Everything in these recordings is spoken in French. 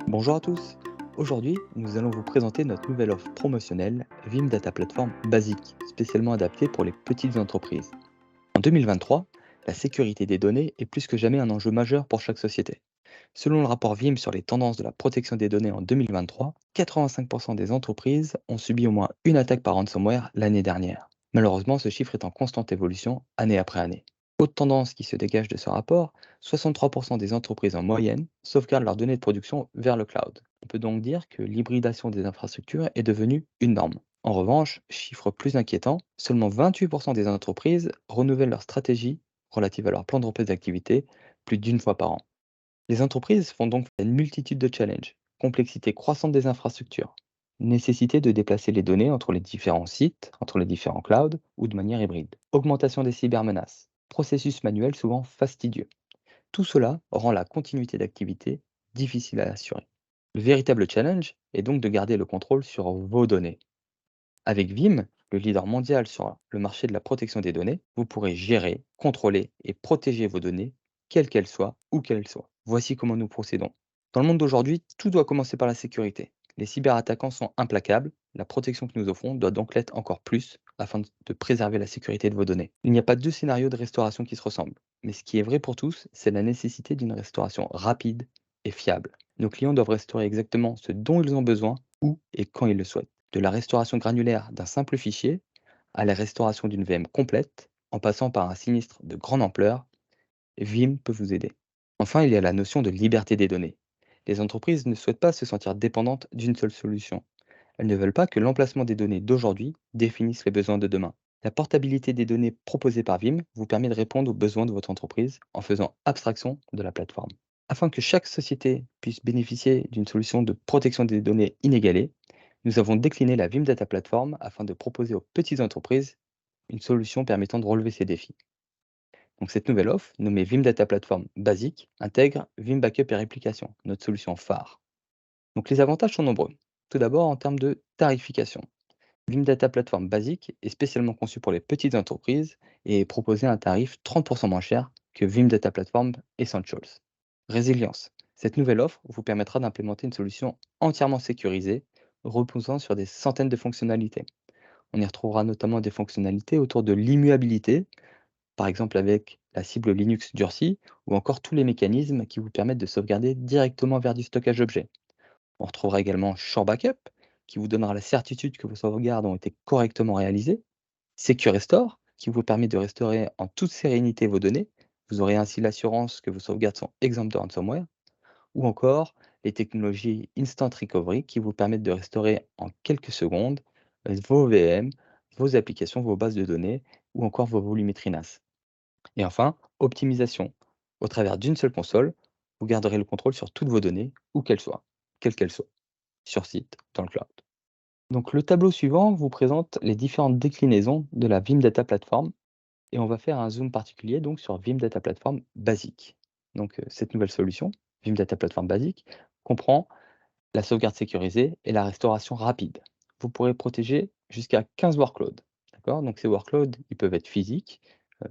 Bonjour à tous. Aujourd'hui, nous allons vous présenter notre nouvelle offre promotionnelle Vim Data Platform Basique, spécialement adaptée pour les petites entreprises. En 2023, la sécurité des données est plus que jamais un enjeu majeur pour chaque société. Selon le rapport Vim sur les tendances de la protection des données en 2023, 85% des entreprises ont subi au moins une attaque par ransomware l'année dernière. Malheureusement, ce chiffre est en constante évolution année après année. Autre tendance qui se dégage de ce rapport, 63% des entreprises en moyenne sauvegardent leurs données de production vers le cloud. On peut donc dire que l'hybridation des infrastructures est devenue une norme. En revanche, chiffre plus inquiétant, seulement 28% des entreprises renouvellent leur stratégie relative à leur plan de reprise d'activité plus d'une fois par an. Les entreprises font donc face à une multitude de challenges, complexité croissante des infrastructures, nécessité de déplacer les données entre les différents sites, entre les différents clouds ou de manière hybride, augmentation des cybermenaces, processus manuels souvent fastidieux. Tout cela rend la continuité d'activité difficile à assurer. Le véritable challenge est donc de garder le contrôle sur vos données. Avec Vim, le leader mondial sur le marché de la protection des données, vous pourrez gérer, contrôler et protéger vos données, quelles qu'elles soient, où qu'elles soient. Voici comment nous procédons. Dans le monde d'aujourd'hui, tout doit commencer par la sécurité. Les cyberattaquants sont implacables, la protection que nous offrons doit donc l'être encore plus afin de préserver la sécurité de vos données. Il n'y a pas deux scénarios de restauration qui se ressemblent, mais ce qui est vrai pour tous, c'est la nécessité d'une restauration rapide et fiable. Nos clients doivent restaurer exactement ce dont ils ont besoin, où et quand ils le souhaitent. De la restauration granulaire d'un simple fichier à la restauration d'une VM complète, en passant par un sinistre de grande ampleur, Vim peut vous aider. Enfin, il y a la notion de liberté des données. Les entreprises ne souhaitent pas se sentir dépendantes d'une seule solution. Elles ne veulent pas que l'emplacement des données d'aujourd'hui définisse les besoins de demain. La portabilité des données proposée par Vim vous permet de répondre aux besoins de votre entreprise en faisant abstraction de la plateforme. Afin que chaque société puisse bénéficier d'une solution de protection des données inégalée, nous avons décliné la Vim Data Platform afin de proposer aux petites entreprises une solution permettant de relever ces défis. Donc cette nouvelle offre, nommée Vim Data Platform Basique, intègre Vim Backup et Réplication, notre solution phare. Donc les avantages sont nombreux. Tout d'abord en termes de tarification. Vim Data Platform Basique est spécialement conçu pour les petites entreprises et est proposé à un tarif 30% moins cher que Vim Data Platform Essentials. Résilience. Cette nouvelle offre vous permettra d'implémenter une solution entièrement sécurisée, reposant sur des centaines de fonctionnalités. On y retrouvera notamment des fonctionnalités autour de l'immuabilité, par exemple avec la cible Linux durcie, ou encore tous les mécanismes qui vous permettent de sauvegarder directement vers du stockage objet. On retrouvera également Sure Backup, qui vous donnera la certitude que vos sauvegardes ont été correctement réalisées. Secure Restore, qui vous permet de restaurer en toute sérénité vos données. Vous aurez ainsi l'assurance que vos sauvegardes sont exemptes de ransomware. Ou encore les technologies Instant Recovery, qui vous permettent de restaurer en quelques secondes vos VM, vos applications, vos bases de données ou encore vos volumétries NAS. Et enfin, optimisation. Au travers d'une seule console, vous garderez le contrôle sur toutes vos données, où qu'elles soient, quelles qu'elles soient, sur site, dans le cloud. Donc le tableau suivant vous présente les différentes déclinaisons de la Vim Data Platform et on va faire un zoom particulier donc sur Vim Data Platform Basique. Donc cette nouvelle solution, Vim Data Platform Basique, comprend la sauvegarde sécurisée et la restauration rapide. Vous pourrez protéger jusqu'à 15 workloads. D'accord? Donc ces workloads, ils peuvent être physiques,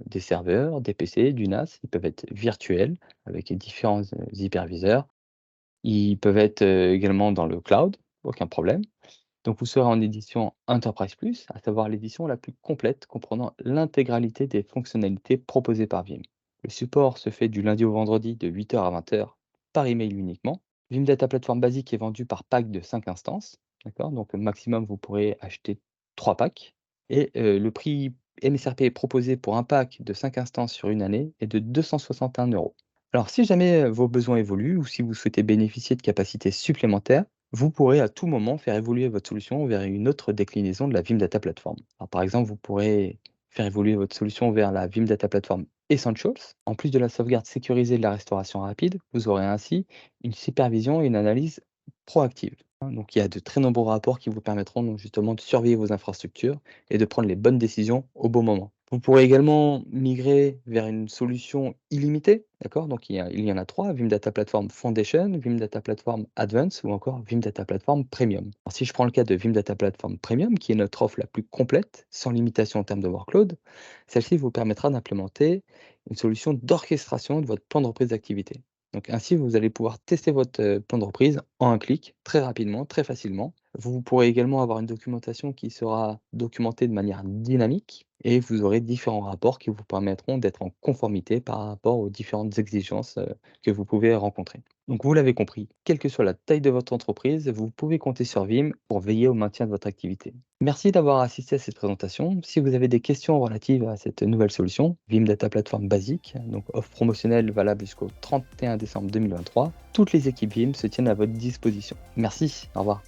des serveurs, des PC, du NAS, ils peuvent être virtuels avec les différents hyperviseurs. Ils peuvent être également dans le cloud, aucun problème. Donc vous serez en édition Enterprise Plus, à savoir l'édition la plus complète comprenant l'intégralité des fonctionnalités proposées par Vim. Le support se fait du lundi au vendredi de 8h à 20h par email uniquement. Vim Data Platform Basique est vendu par pack de 5 instances. D'accord? Donc au maximum, vous pourrez acheter 3 packs. Et le prix MSRP proposé pour un pack de 5 instances sur une année est de 261 €. Alors si jamais vos besoins évoluent ou si vous souhaitez bénéficier de capacités supplémentaires, vous pourrez à tout moment faire évoluer votre solution vers une autre déclinaison de la Vim Data Platform. Alors, par exemple, vous pourrez faire évoluer votre solution vers la Vim Data Platform Essentials. En plus de la sauvegarde sécurisée et de la restauration rapide, vous aurez ainsi une supervision et une analyse proactive. Donc, il y a de très nombreux rapports qui vous permettront donc, justement de surveiller vos infrastructures et de prendre les bonnes décisions au bon moment. Vous pourrez également migrer vers une solution illimitée, d'accord? Donc il y en a 3, Vim Data Platform Foundation, Vim Data Platform Advanced ou encore Vim Data Platform Premium. Alors si je prends le cas de Vim Data Platform Premium, qui est notre offre la plus complète, sans limitation en termes de workload, celle-ci vous permettra d'implémenter une solution d'orchestration de votre plan de reprise d'activité. Donc ainsi, vous allez pouvoir tester votre plan de reprise en un clic, très rapidement, très facilement. Vous pourrez également avoir une documentation qui sera documentée de manière dynamique et vous aurez différents rapports qui vous permettront d'être en conformité par rapport aux différentes exigences que vous pouvez rencontrer. Donc vous l'avez compris, quelle que soit la taille de votre entreprise, vous pouvez compter sur Vim pour veiller au maintien de votre activité. Merci d'avoir assisté à cette présentation. Si vous avez des questions relatives à cette nouvelle solution, Vim Data Platform basique, donc offre promotionnelle valable jusqu'au 31 décembre 2023, toutes les équipes Vim se tiennent à votre disposition. Merci, au revoir.